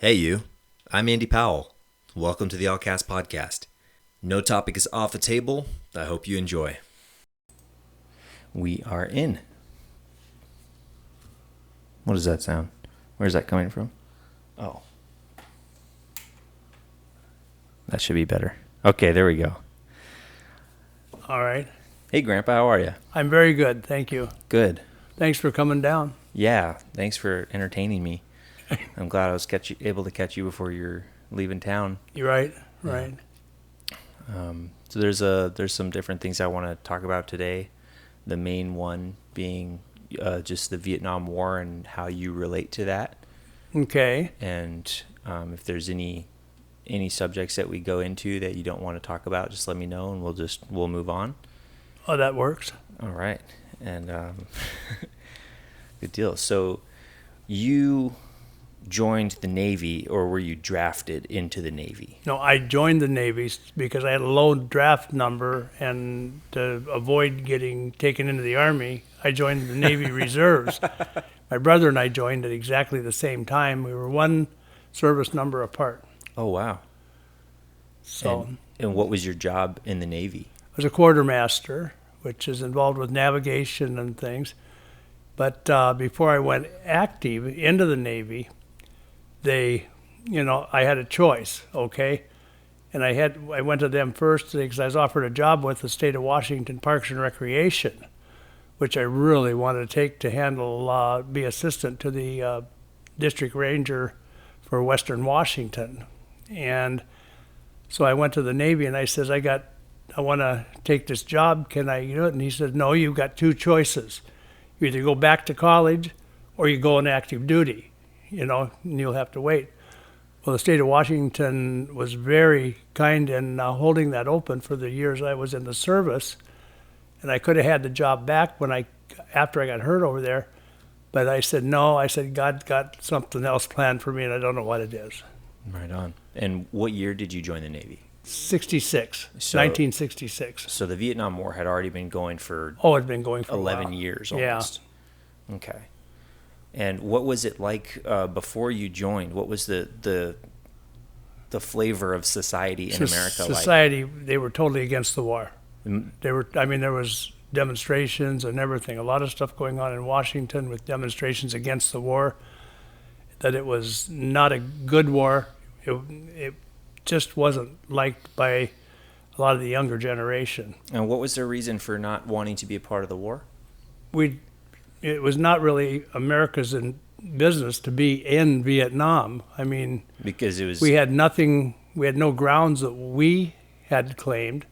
Hey you, I'm Andy Powell. Welcome to the Allcast Podcast. No topic is off the table. I hope you enjoy. We are in. What does that sound? Where's that coming from? Oh. That should be better. Okay, there we go. All right. Hey Grandpa, how are you? I'm very good, thank you. Good. Thanks for coming down. Yeah, thanks for entertaining me. I'm glad I was able to catch you before you're leaving town. You're right, right. So there's some different things I want to talk about today. The main one being just the Vietnam War and how you relate to that. Okay. And if there's any subjects that we go into that you don't want to talk about, just let me know and we'll move on. Oh, that works. All right. And good deal. So you joined the Navy, or were you drafted into the Navy? No, I joined the Navy because I had a low draft number, and to avoid getting taken into the Army, I joined the Navy Reserves. My brother and I joined at exactly the same time. We were one service number apart. Oh, wow. So, and what was your job in the Navy? I was a quartermaster, which is involved with navigation and things. But before I went active into the Navy, I had a choice, okay? And I went to them first because I was offered a job with the state of Washington Parks and Recreation, which I really wanted to take to handle, be assistant to the district ranger for Western Washington. And so I went to the Navy and I says, I want to take this job. Can I do it? And he said, no, you've got two choices. You either go back to college or you go on active duty, and you'll have to wait. Well, the state of Washington was very kind in holding that open for the years I was in the service. And I could have had the job back after I got hurt over there. But I said, no, God's got something else planned for me and I don't know what it is. Right on. And what year did you join the Navy? 1966. So the Vietnam War had already been going for... Oh, it's been going for 11 years almost. Yeah. Okay. And what was it like before you joined? What was the flavor of society in America like? Society, they were totally against the war. There was demonstrations and everything. A lot of stuff going on in Washington with demonstrations against the war. That it was not a good war. It just wasn't liked by a lot of the younger generation. And what was their reason for not wanting to be a part of the war? It was not really America's business to be in Vietnam. I mean, because it was... we had no grounds that we had claimed,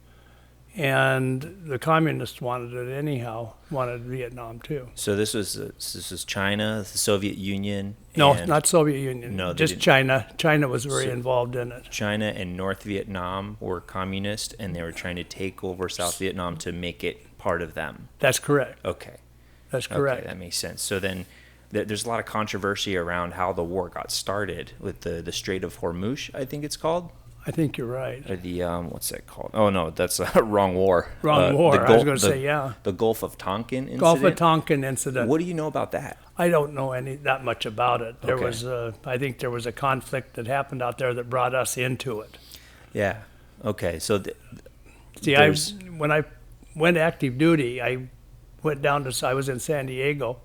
and the communists wanted it anyhow, wanted Vietnam too. So this was China, the Soviet Union? No, not Soviet Union. No, just China. China was very involved in it. China and North Vietnam were communist, and they were trying to take over South Vietnam to make it part of them. That's correct. Okay. That's correct. Okay, that makes sense. So then there's a lot of controversy around how the war got started with the Strait of Hormuz, I think it's called. I think you're right. Or the, what's that called? Oh, no, that's a wrong war. Wrong war. I was going to say, yeah. The Gulf of Tonkin incident. Gulf of Tonkin incident. What do you know about that? I don't know that much about it. There Okay. was, I think there was a conflict that happened out there that brought us into it. Yeah. Okay. So when I went active duty, I was in San Diego,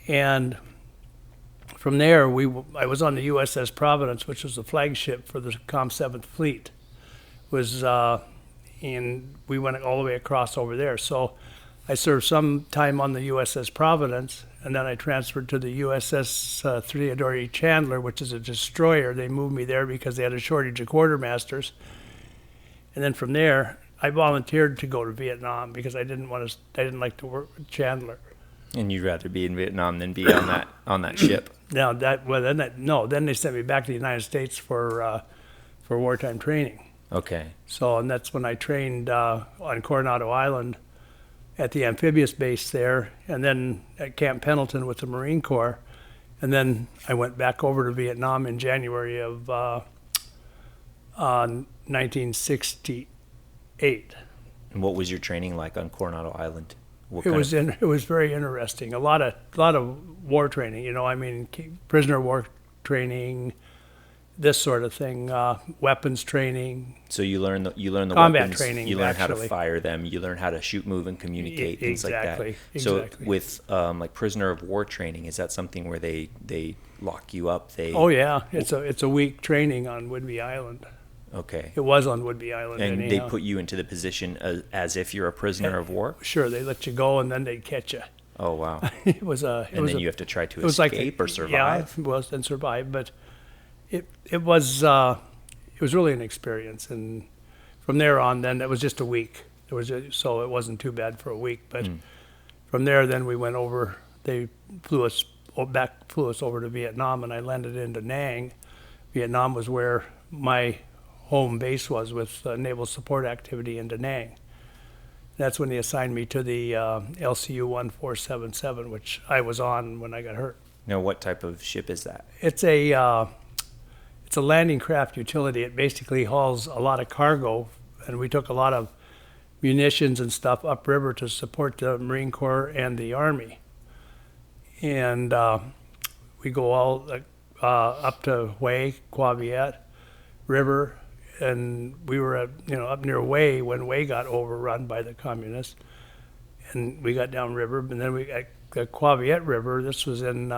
and from there I was on the USS Providence, which was the flagship for the COM 7th Fleet. And we went all the way across over there. So I served some time on the USS Providence, and then I transferred to the USS Theodore E. Chandler, which is a destroyer. They moved me there because they had a shortage of quartermasters. And then from there, I volunteered to go to Vietnam because I didn't like to work with Chandler. And you'd rather be in Vietnam than be on that ship. Now then they sent me back to the United States for wartime training. Okay. So, and that's when I trained on Coronado Island at the amphibious base there, and then at Camp Pendleton with the Marine Corps, and then I went back over to Vietnam in January of 1968. And what was your training like on Coronado Island? It was very interesting. A lot of war training. Prisoner war training, this sort of thing, weapons training, So you learn the combat weapons, training, you learn how to actually. fire them, you learn how to shoot, move, and communicate, things like that. Exactly, So exactly. with like prisoner of war training, is that something where they lock you up? Oh yeah, it's a week training on Whidbey Island. Okay. It was on Whidbey Island And anyhow. they put you into the position as if you're a prisoner of war? Sure, they let you go and then they'd catch you. Oh, wow. It was a. It And was then a, you have to try to it was like escape or survive? Yeah, it was and survive. But it was really an experience. And from there on, then it was just a week. So it wasn't too bad for a week. But from there, then we went over. They flew us over to Vietnam, and I landed in Da Nang. Vietnam was where my home base was with naval support activity in Da Nang. That's when they assigned me to the LCU 1477, which I was on when I got hurt. Now, what type of ship is that? It's a landing craft utility. It basically hauls a lot of cargo, and we took a lot of munitions and stuff upriver to support the Marine Corps and the Army. And we go all up to Hue, Qua Viet River, and we were up near Hue when Hue got overrun by the communists, and we got down river, and then we at the Qua Viet River. This was in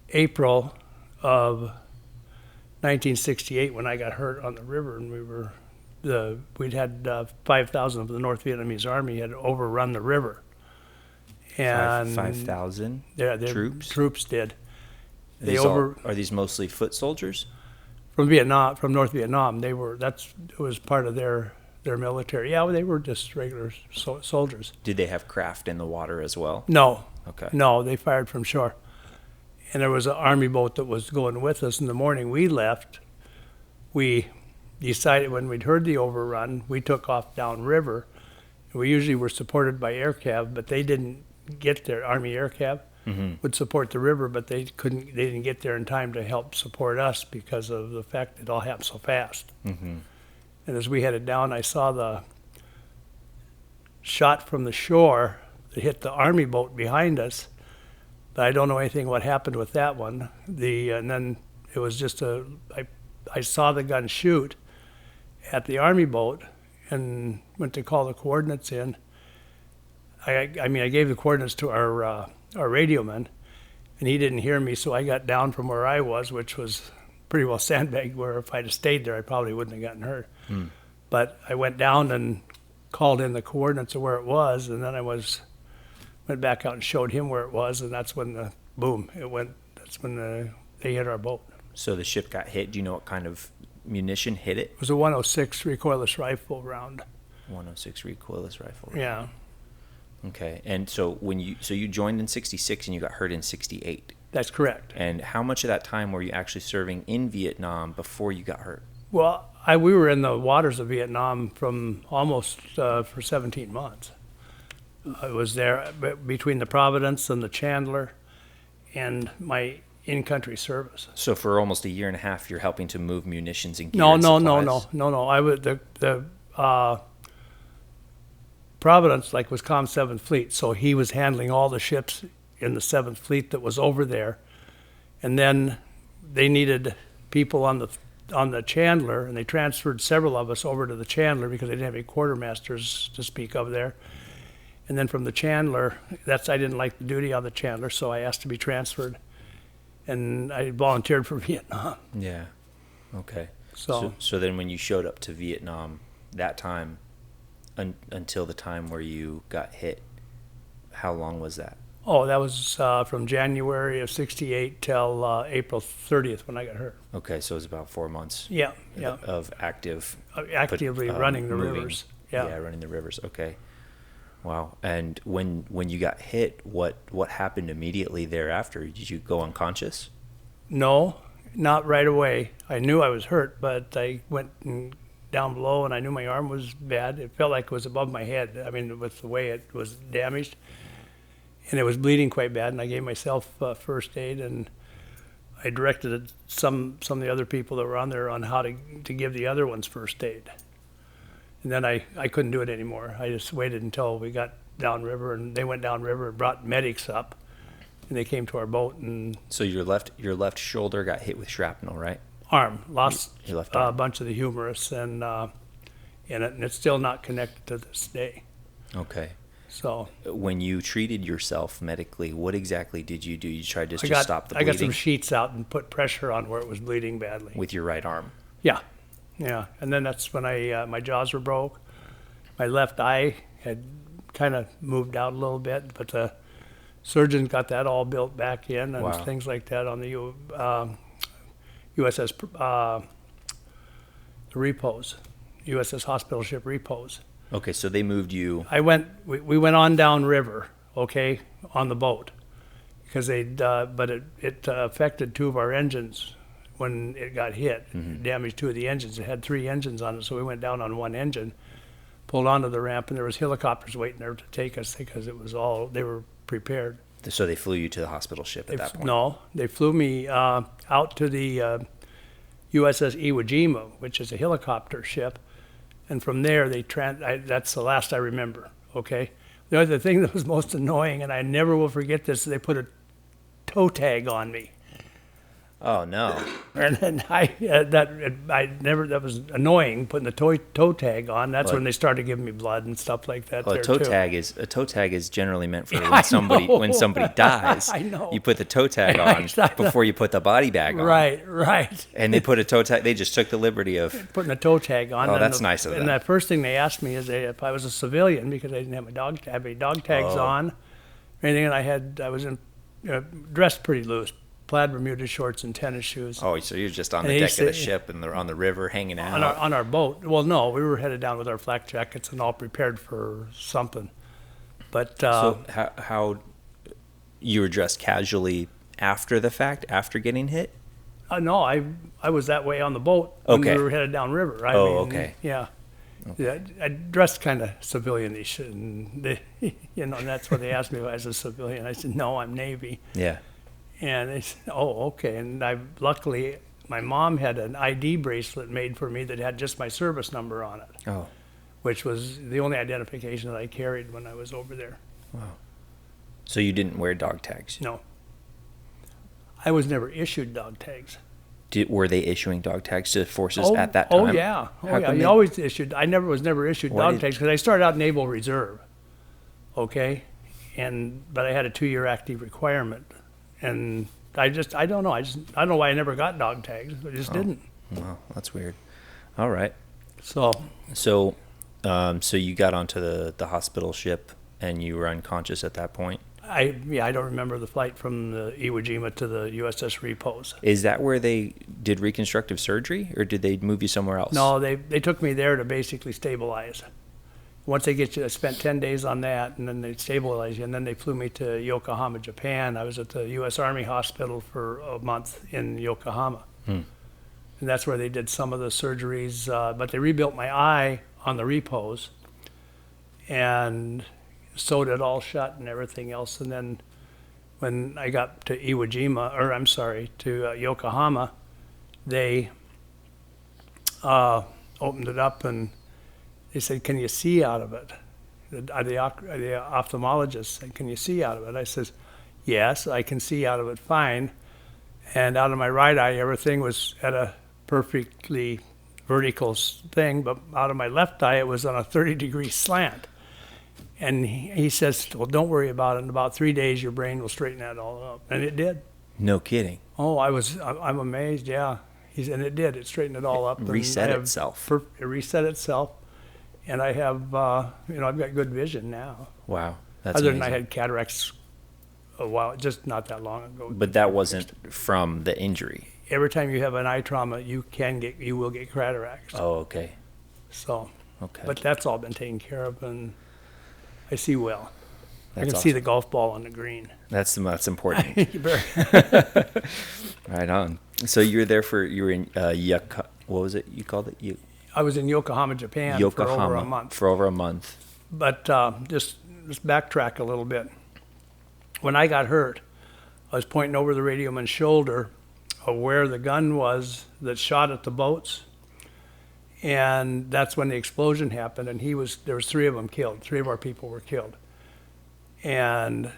April of 1968 when I got hurt on the river, and we'd had 5,000 of the North Vietnamese Army had overrun the river, and 5,000 troops? Troops did. Are these mostly foot soldiers? From Vietnam, from North Vietnam. It was part of their military. Yeah, they were just regular soldiers. Did they have craft in the water as well? No. Okay. No, they fired from shore. And there was an Army boat that was going with us. In the morning we left, we decided when we'd heard the overrun, we took off downriver. We usually were supported by air cav, but they didn't get there. Army air cav would support the river, but they didn't get there in time to help support us because of the fact it all happened so fast. And as we headed down, I saw the shot from the shore that hit the Army boat behind us, but I don't know anything what happened with that one. And then it was just I saw the gun shoot at the Army boat and went to call the coordinates in. I gave the coordinates to our radio man, and he didn't hear me, so I got down from where I was, which was pretty well sandbagged, where if I'd have stayed there, I probably wouldn't have gotten hurt. But I went down and called in the coordinates of where it was, and then I went back out and showed him where it was, and that's when that's when they hit our boat. So the ship got hit. Do you know what kind of munition hit it? It was a 106 recoilless rifle round. 106 recoilless rifle. Yeah. Okay. And so you joined in 66 and you got hurt in 68. That's correct. And how much of that time were you actually serving in Vietnam before you got hurt? Well, we were in the waters of Vietnam from almost for 17 months. I was there between the Providence and the Chandler and my in-country service. So for almost a year and a half, you're helping to move munitions and gear No. and supplies? I was the Providence was Com 7th Fleet, so he was handling all the ships in the 7th Fleet that was over there, and then they needed people on the Chandler, and they transferred several of us over to the Chandler because they didn't have any quartermasters to speak of there. And then from the Chandler, I didn't like the duty on the Chandler, so I asked to be transferred, and I volunteered for Vietnam. Yeah. Okay. So then when you showed up to Vietnam that time, until the time where you got hit, how long was that? Oh, that was from January of 68 till April 30th when I got hurt. Okay, so it was about 4 months. Yeah. Of Actively running the moving. rivers. Yeah, running the rivers. Okay. Wow. And when you got hit, what happened immediately thereafter? Did you go unconscious? No, not right away. I knew I was hurt, but I went down below, and I knew my arm was bad. It felt like it was above my head. I mean, with the way it was damaged, and it was bleeding quite bad. And I gave myself first aid, and I directed some of the other people that were on there on how to give the other ones first aid. And then I couldn't do it anymore. I just waited until we got downriver, and they went downriver and brought medics up. and they came to our boat and So your left shoulder got hit with shrapnel, right? arm lost Your left a arm. bunch of the humerus and in it, and it's still not connected to this day. Okay. So When you treated yourself medically, what exactly did you do? You tried to I just got stop the I got some bleeding sheets out and put pressure on where it was bleeding badly. with your right arm. Yeah, yeah, and then that's when my jaws were broke. My left eye had kind of moved out a little bit, but the surgeons got that all built back in and Wow. things like that on the USS the repos, USS Hospital Ship repos. Okay, so they moved you. We went on downriver, okay, on the boat, because but it affected two of our engines when it got hit. It damaged two of the engines. It had three engines on it, so we went down on one engine, pulled onto the ramp, and there was helicopters waiting there to take us because it was all, they were prepared. So they flew you to the hospital ship at that point. No, they flew me out to the USS Iwo Jima, which is a helicopter ship, and from there that's the last I remember. Okay, the other thing that was most annoying, and I never will forget this, they put a toe tag on me, Oh no. and then that was annoying putting the toe tag on. That's when they started giving me blood and stuff like that. Well, there a toe too. tag is generally meant for Yeah, when somebody dies. I know. You put the toe tag on Exactly. before you put the body bag on. Right. And they put a toe tag. They just took the liberty of. Putting a toe tag on. Oh, and that's nice of them. And the first thing they asked me is if I was a civilian, because I didn't have any dog tags Oh. on, or anything, and I was dressed pretty loose, plaid Bermuda shorts and tennis shoes. Oh, so you're just on And the he deck of the said- ship and on the river hanging out. On our boat. Well, no, we were headed down with our flak jackets and all prepared for something. But So how you were dressed casually after the fact, after getting hit? no, I was that way on the boat when Okay. we were headed downriver. Okay. Yeah. Yeah, I dressed kind of civilianish, and and that's what they asked me if I was a civilian. I said, no, I'm Navy. Yeah. And they said, oh, okay. And luckily, my mom had an ID bracelet made for me that had just my service number on it, Oh, which was the only identification that I carried when I was over there. so you didn't wear dog tags? No. I was never issued dog tags. Were they issuing dog tags to forces at that time? Oh, yeah. How come You they- always issued. I was never issued Why dog did- tags because I started out Naval Reserve, okay? But I had a 2-year active requirement. And I don't know. I don't know why I never got dog tags. I just didn't. Wow, that's weird. All right. So So you got onto the hospital ship and you were unconscious at that point. I don't remember the flight from the Iwo Jima to the USS Repose. Is that where they did reconstructive surgery, or did they move you somewhere else? No, they took me there to basically stabilize. Once they get you, I spent 10 days on that, and then they stabilize you, and then they flew me to Yokohama, Japan. I was at the U.S. Army Hospital for a month in Yokohama. And that's where they did some of the surgeries, but they rebuilt my eye on the Repose and sewed it all shut and everything else. And then when I got to to Yokohama, they opened it up and they said, "Can you see out of it?" The ophthalmologist said, "Can you see out of it?" I says, "Yes, I can see out of it fine." And out of my right eye, everything was at a perfectly vertical thing, but out of my left eye, it was on a 30-degree slant. And he says, "Well, don't worry about it. In about 3 days, your brain will straighten that all up." And it did. No kidding. Oh, I'm amazed. Yeah, and it did. It straightened it all up. And Reset I have itself. It reset itself, and I have I've got good vision now. Wow, that's Other amazing. than I had cataracts a while, just not that long ago. But that wasn't from the injury. Every time you have an eye trauma, you will get cataracts. Oh, okay. So, Okay. but that's all been taken care of, and I see well. I That's can see awesome. the golf ball on the green. That's important. You better- Right on. So you were in what was it you called it? I was in Yokohama, Japan for over a month. For over a month. But just backtrack a little bit. When I got hurt, I was pointing over the radioman's shoulder of where the gun was that shot at the boats. And that's when the explosion happened, and there was 3 of them killed. 3 of our people were killed. And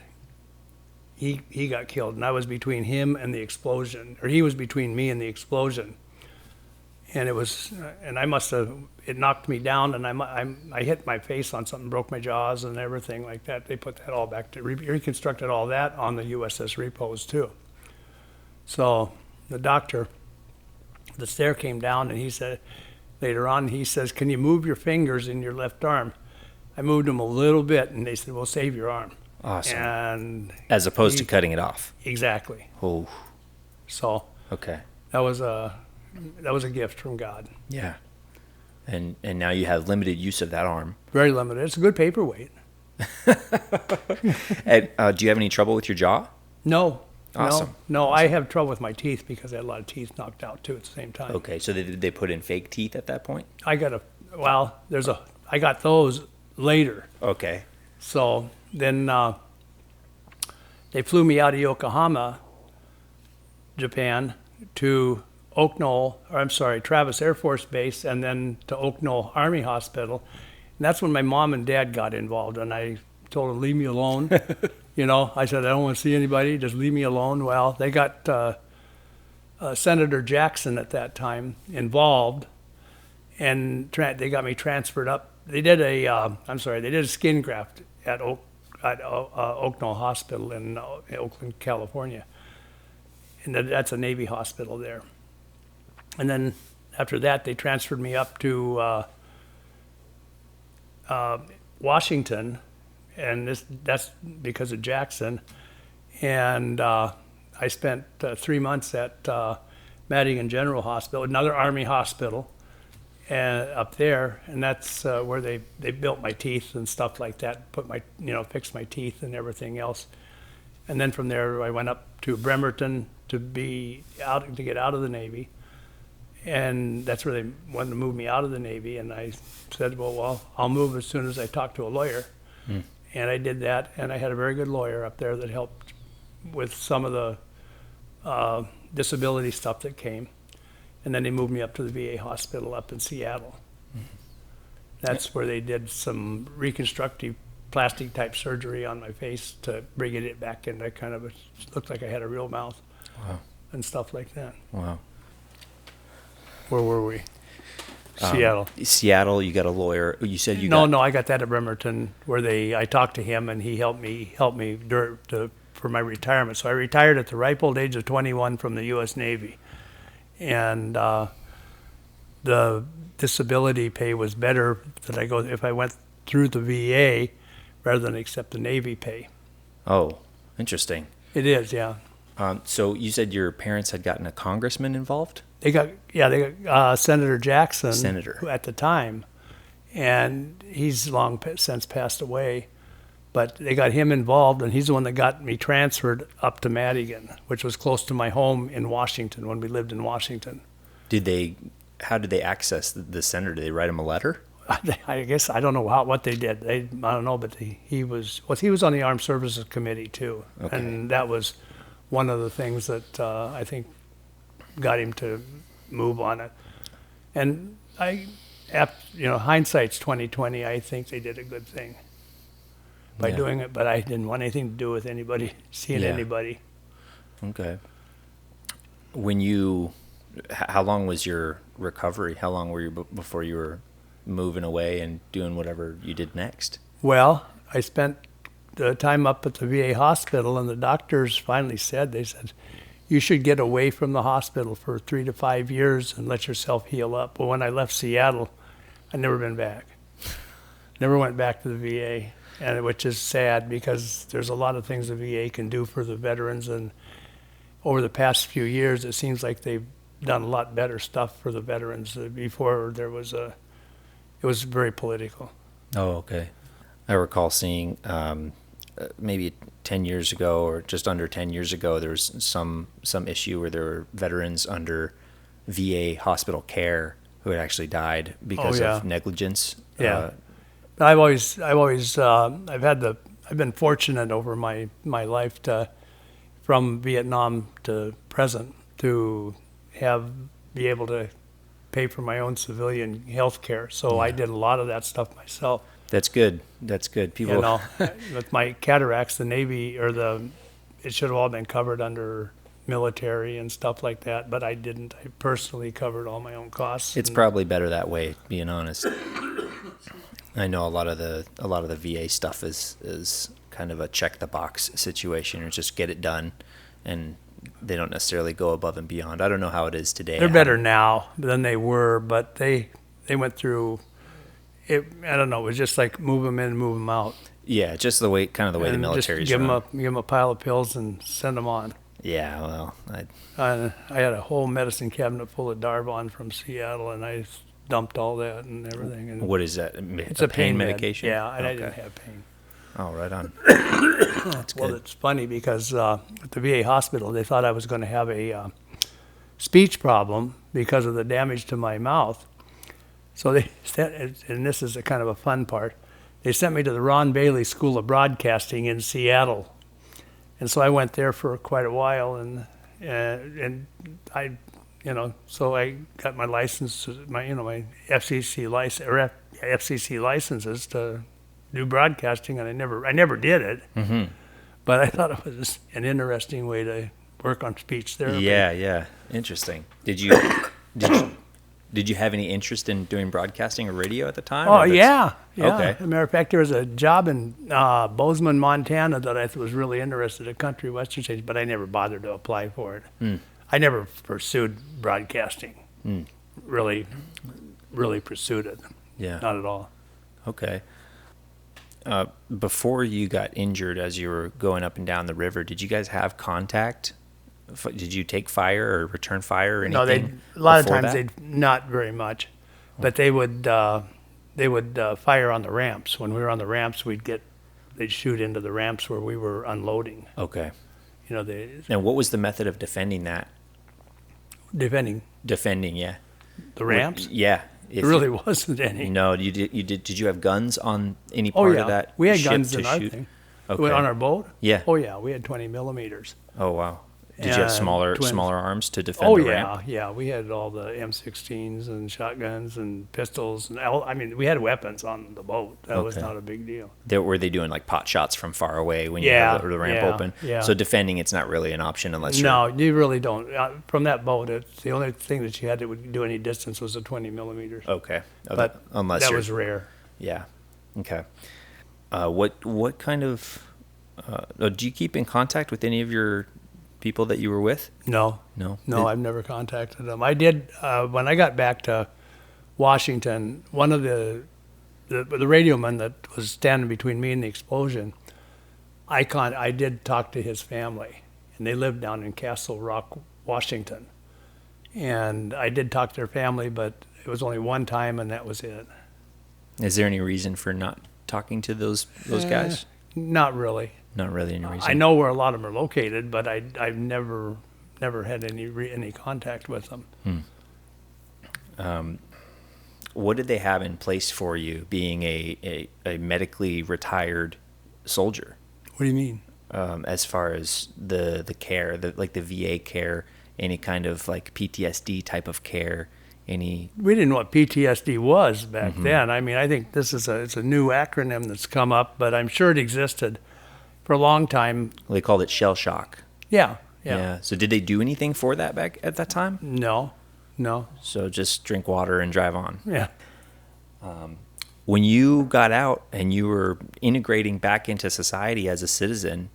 he got killed, and I was between him and the explosion, or he was between me and the explosion. And it was, and I must have, it knocked me down, and I hit my face on something, broke my jaws and everything like that. They put that all back to, reconstructed all that on the USS Repose too. So the doctor, the stair came down, and he said, later on, he says, "Can you move your fingers in your left arm?" I moved them a little bit, and they said, "We'll save your arm." Awesome. And As opposed to cutting it off. exactly. Oh, So okay. that was a gift from God. Yeah. And now you have limited use of that arm. Very limited. It's a good paperweight. And, do you have any trouble with your jaw? No. Awesome. No, I have trouble with my teeth because I had a lot of teeth knocked out too at the same time. Okay, so they put in fake teeth at that point? I got I got those later. Okay. So then they flew me out of Yokohama, Japan, to Travis Air Force Base, and then to Oak Knoll Army Hospital. And that's when my mom and dad got involved, and I told them, "Leave me alone." I said, "I don't want to see anybody, just leave me alone." Well, they got Senator Jackson at that time involved, and they got me transferred up. They did a skin graft at Oak Knoll Hospital in Oakland, California. And that's a Navy hospital there. And then after that, they transferred me up to Washington, and that's because of Jackson. And I spent 3 months at Madigan General Hospital, another Army hospital, up there, and that's where they built my teeth and stuff like that, fixed my teeth and everything else. And then from there, I went up to Bremerton to get out of the Navy. And that's where they wanted to move me out of the Navy. And I said, well, I'll move as soon as I talk to a lawyer. Mm. And I did that. And I had a very good lawyer up there that helped with some of the disability stuff that came. And then they moved me up to the VA hospital up in Seattle. Mm. That's where they did some reconstructive plastic type surgery on my face to bring it back into looked like I had a real mouth. Wow. And stuff like that. Wow. Where were we? Seattle. Seattle, you got a lawyer. You said you No, I got that at Bremerton where I talked to him, and he helped me for my retirement. So I retired at the ripe old age of 21 from the U.S. Navy. And the disability pay was better if I went through the VA rather than accept the Navy pay. Oh, interesting. It is, yeah. So you said your parents had gotten a congressman involved? They got Senator Jackson Senator. At the time, and he's long since passed away. But they got him involved, and he's the one that got me transferred up to Madigan, which was close to my home in Washington when we lived in Washington. How did they access the senator? Did they write him a letter? I guess I don't know what they did. I don't know, but he was on the Armed Services Committee too, okay. And that was one of the things that I think got him to move on it. And hindsight's 20/20. I think they did a good thing by doing it, but I didn't want anything to do with seeing anybody. Okay. How long was your recovery? How long were you before you were moving away and doing whatever you did next? Well, I spent the time up at the VA hospital, and the doctors finally said, you should get away from the hospital for 3 to 5 years and let yourself heal up. Well, when I left Seattle, I'd never been back. Never went back to the VA, which is sad because there's a lot of things the VA can do for the veterans, and over the past few years, it seems like they've done a lot better stuff for the veterans. Before it was very political. Oh, okay. I recall seeing maybe 10 years ago or just under 10 years ago, there was some issue where there were veterans under VA hospital care who had actually died because of negligence. Yeah. But I've been fortunate over my life from Vietnam to present to be able to pay for my own civilian health care. So I did a lot of that stuff myself. That's good. People, with my cataracts, the Navy or the it should have all been covered under military and stuff like that, but I didn't. I personally covered all my own costs. It's probably better that way, being honest. I know a lot of the VA stuff is kind of a check the box situation, or just get it done, and they don't necessarily go above and beyond. I don't know how it is today. They're better now than they were, but they went through it. I don't know. It was just like move them in, move them out. Yeah, just the way the And military's just give run. them a pile of pills and send them on. Yeah, well, I had a whole medicine cabinet full of Darvon from Seattle, and I dumped all that and everything. And what is that? it's a pain med. medication? Yeah, and I Okay. didn't have pain. Oh, right on. That's Well, good. it's funny because at the VA hospital, they thought I was going to have a speech problem because of the damage to my mouth. So they sent, and this is a kind of a fun part, they sent me to the Ron Bailey School of Broadcasting in Seattle. And so I went there for quite a while, and I, so I got my license, my FCC license or FCC licenses to do broadcasting, and I never did it. Mm-hmm. But I thought it was an interesting way to work on speech therapy. Yeah. Interesting. Did you have any interest in doing broadcasting or radio at the time? Oh, Or that's- yeah. Okay. As a matter of fact, there was a job in Bozeman, Montana that I was really interested in, country western station, but I never bothered to apply for it. Mm. I never pursued broadcasting. Mm. Really pursued it. Yeah. Not at all. Okay. Before you got injured as you were going up and down the river, did you guys have contact? Did you take fire or return fire or anything? No, a lot of before times that? not very much, but they would fire on the ramps. When we were on the ramps, they'd shoot into the ramps where we were unloading. Okay. They Now, what was the method of defending that? defending Defending, yeah. the ramps. Yeah. There really wasn't any. No, you did. Did you have guns on any Oh part yeah, of that? we had ship guns to in our shoot? thing. Okay. On our boat. Yeah. Oh yeah, we had 20 millimeters. Oh wow. Did you have And smaller twins. arms to defend Oh the yeah, ramp? yeah. We had all the M16s and shotguns and pistols and I mean, we had weapons on the boat. That was Okay. not a big deal. Were they doing like pot shots from far away when you Yeah, have the ramp yeah, open? yeah. So defending, it's not really an option unless you're. No, you really don't. From that boat, it's the only thing that you had that would do any distance was the 20 millimeters. Okay. But unless that you're. was rare. Yeah. Okay. What kind of? Do you keep in contact with any of your people that you were with? No, No. I've never contacted them. I did when I got back to Washington. One of the radio men that was standing between me and the explosion, I did talk to his family, and they lived down in Castle Rock, Washington. And I did talk to their family, but it was only one time, and that was it. Is there any reason for not talking to those guys? Not really. Not really any reason. I know where a lot of them are located, but I've never had any contact with them. What did they have in place for you, being a medically retired soldier? What do you mean? As far as the care, like the VA care, any kind of like PTSD type of care, any? We didn't know what PTSD was back Mm-hmm. then. I mean, I think it's a new acronym that's come up, but I'm sure it existed for a long time. They called it shell shock. Yeah. So did they do anything for that back at that time? No. So just drink water and drive on. Yeah. When you got out and you were integrating back into society as a citizen,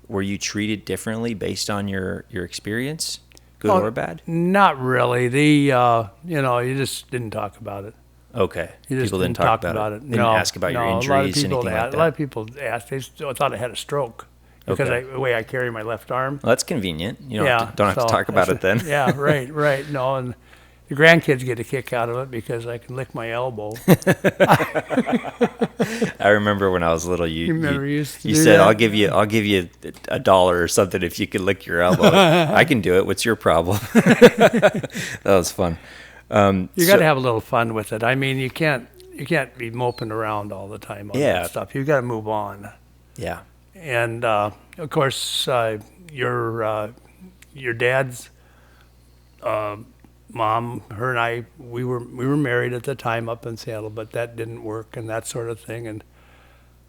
were you treated differently based on your experience, good or bad? Not really. You just didn't talk about it. Okay. You just People didn't talk about it. They didn't ask about your injuries, anything like that. A lot of people asked. They still thought I had a stroke because Okay. the way I carry my left arm. Well, that's convenient. You don't, Yeah, don't have to so talk about it then. Yeah, right. No, and the grandkids get a kick out of it because I can lick my elbow. I remember when I was little, you remember you used to you do said, that? I'll give you $1 or something if you can lick your elbow. I can do it. What's your problem? That was fun. You got to have a little fun with it. I mean, you can't be moping around all the time on Yeah. that stuff. You got to move on. Yeah. And of course, your dad's mom, her and I, we were married at the time up in Seattle, but that didn't work and that sort of thing. And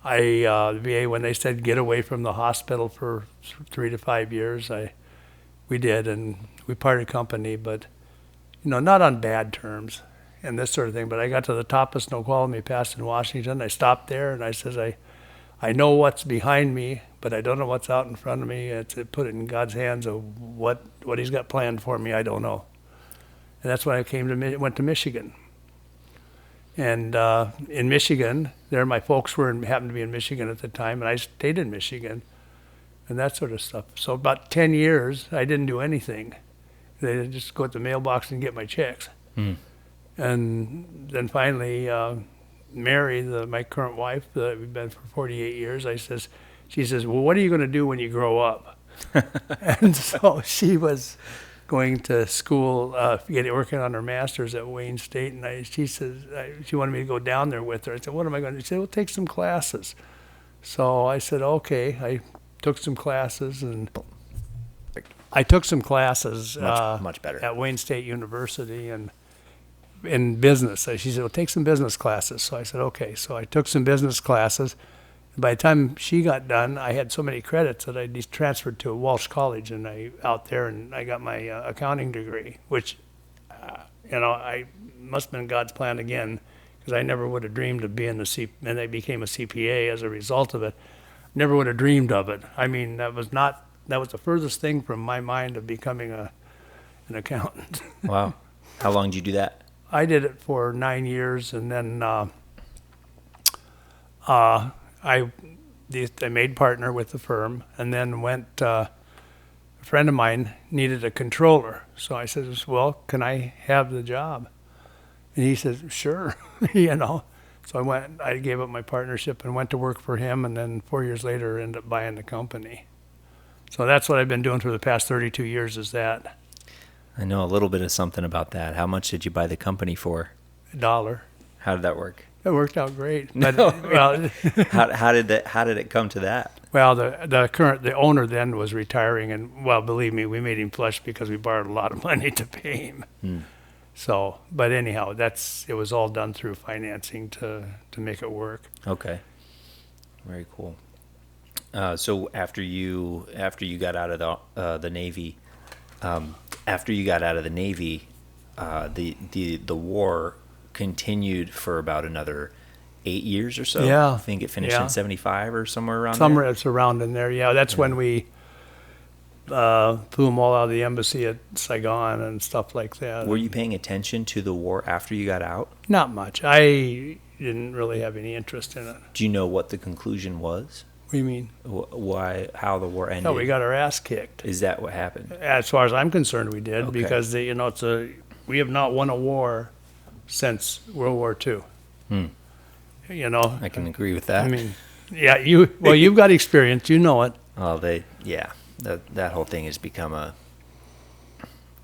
the VA, when they said get away from the hospital for 3 to 5 years, we did, and we parted company, but not on bad terms and this sort of thing. But I got to the top of Snoqualmie Pass in Washington. I stopped there and I says, I know what's behind me, but I don't know what's out in front of me. It's put it in God's hands of what He's got planned for me. I don't know. And that's when I went to Michigan. And in Michigan, there my folks happened to be in Michigan at the time, and I stayed in Michigan and that sort of stuff. So about 10 years, I didn't do anything. They just go at the mailbox and get my checks. Mm. And then finally, Mary, my current wife, that we've been for 48 years, she says, well, what are you going to do when you grow up? And so she was going to school, working on her master's at Wayne State, and she says she wanted me to go down there with her. I said, what am I going to do? She said, well, take some classes. So I said, okay. I took some classes, and Much better. at Wayne State University and in business. She said, well, take some business classes. So I said, okay. So I took some business classes. By the time she got done, I had so many credits that I just transferred to Walsh College, and I got my accounting degree, which, I must have been God's plan again, because I never would have dreamed of being and I became a CPA as a result of it. Never would have dreamed of it. I mean, that was the furthest thing from my mind of becoming an accountant. Wow. How long did you do that? I did it for 9 years, and then I made partner with the firm, and then a friend of mine needed a controller. So I said, well, can I have the job? And he said, sure, So I gave up my partnership and went to work for him, and then 4 years later ended up buying the company. So that's what I've been doing for the past 32 years is that. I know a little bit of something about that. How much did you buy the company for? $1. How did that work? It worked out great. No. But, well, How did it come to that? well, the owner then was retiring, and well, believe me, we made him flush because we borrowed a lot of money to pay him. Hmm. So, but anyhow, it was all done through financing to make it work. Okay. Very cool. So after you got out of the Navy, the war continued for about another 8 years or so. Yeah. I think it finished in 75 or somewhere around Somewhere there. it's around in there. Yeah, that's when we flew them all out of the embassy at Saigon and stuff like that. Were you paying attention to the war after you got out? Not much. I didn't really have any interest in it. Do you know what the conclusion was? What do you mean? How the war ended? No, we got our ass kicked. Is that what happened? As far as I'm concerned, we did, Okay. because we have not won a war since World War II. Hmm. I can agree with that. I mean, yeah, you've got experience, you know it. Oh, that whole thing has become a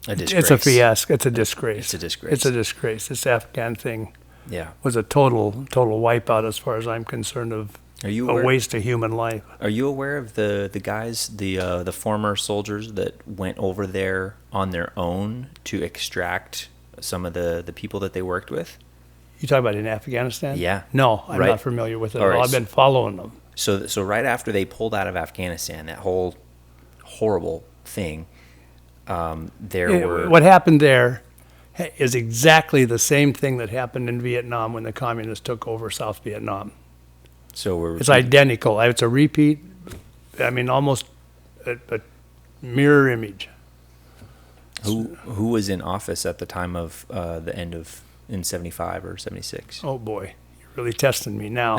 disgrace. It's a fiasco. It's a disgrace. It's a disgrace. It's a disgrace. This Afghan thing Yeah. was a total wipeout as far as I'm concerned of Are you a aware? waste of human life. Are you aware of the guys, the former soldiers that went over there on their own to extract some of the people that they worked with? You talk about in Afghanistan? Yeah. No, I'm Right. not familiar with it All at all. right. I've been following them. So right after they pulled out of Afghanistan, that whole horrible thing, What happened there is exactly the same thing that happened in Vietnam when the communists took over South Vietnam. It's identical. It's a repeat. I mean, almost a mirror image. Who was in office at the time of the end of in 75 or 76? Oh boy, you're really testing me now.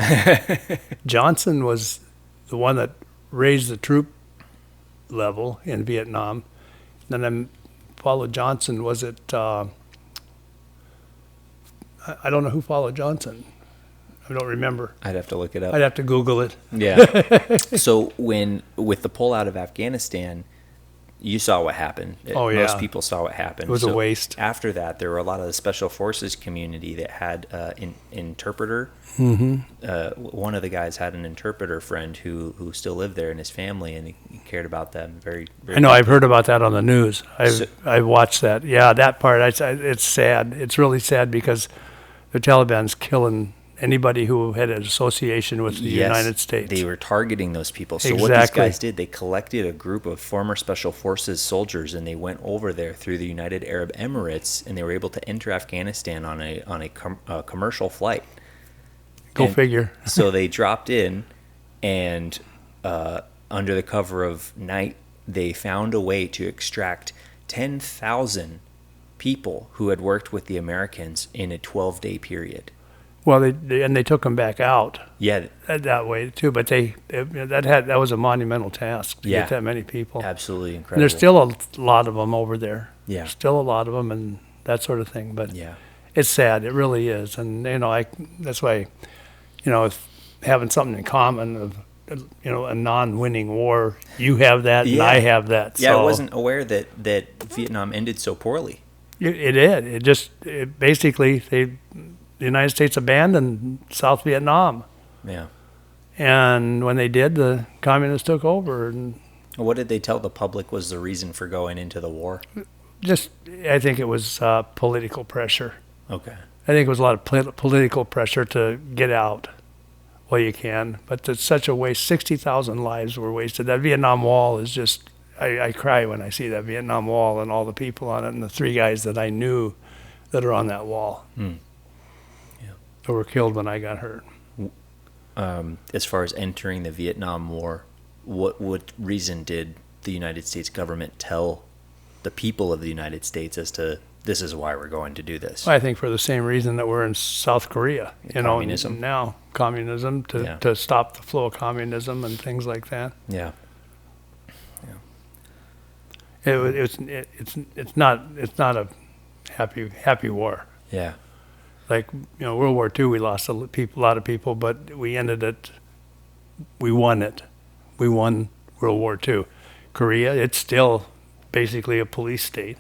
Johnson was the one that raised the troop level in Vietnam. Then followed Johnson. Was it? I don't know who followed Johnson. I don't remember. I'd have to look it up. I'd have to Google it. Yeah. So with the pull out of Afghanistan, you saw what happened. Oh, yeah. Most people saw what happened. It was a waste. After that, there were a lot of the special forces community that had an interpreter. Mm-hmm. One of the guys had an interpreter friend who still lived there, and his family, and he cared about them very, very I know. much. I've heard about that on the news. I've watched that. Yeah, that part. It's sad. It's really sad because the Taliban's killing anybody who had an association with the Yes, United States. they were targeting those people. So what these Exactly. guys did, they collected a group of former special forces soldiers, and they went over there through the United Arab Emirates, and they were able to enter Afghanistan on a commercial flight. Go And figure. So they dropped in, and under the cover of night, they found a way to extract 10,000 people who had worked with the Americans in a 12-day period. Well, they took them back out Yeah, that way too. But that was a monumental task to Yeah. get that many people. absolutely And incredible. there's still a lot of them over there. Yeah. Still a lot of them and that sort of thing. But Yeah. it's sad. It really is. And that's why, it's having something in common of, a non-winning war. You have that, and Yeah. I have that. Yeah, so I wasn't aware that Vietnam ended so poorly. It did. It basically the United States abandoned South Vietnam, Yeah. and when they did, the communists took over. And What did they tell the public was the reason for going into the war? I think it was political pressure. Okay. I think it was a lot of political pressure to get out while you can. But it's such a waste. 60,000 lives were wasted. That Vietnam Wall is just, I cry when I see that Vietnam Wall and all the people on it and the 3 guys that I knew that are on that wall that were killed when I got hurt. As far as entering the Vietnam War, what reason did the United States government tell the people of the United States as to this is why we're going to do this? I think for the same reason that we're in South Korea, Communism? now communism Yeah. to stop the flow of communism and things like that. Yeah. It's not a happy war. Yeah. Like World War II, we lost a lot of people, but we ended it. We won it. We won World War II. Korea, it's still basically a police state.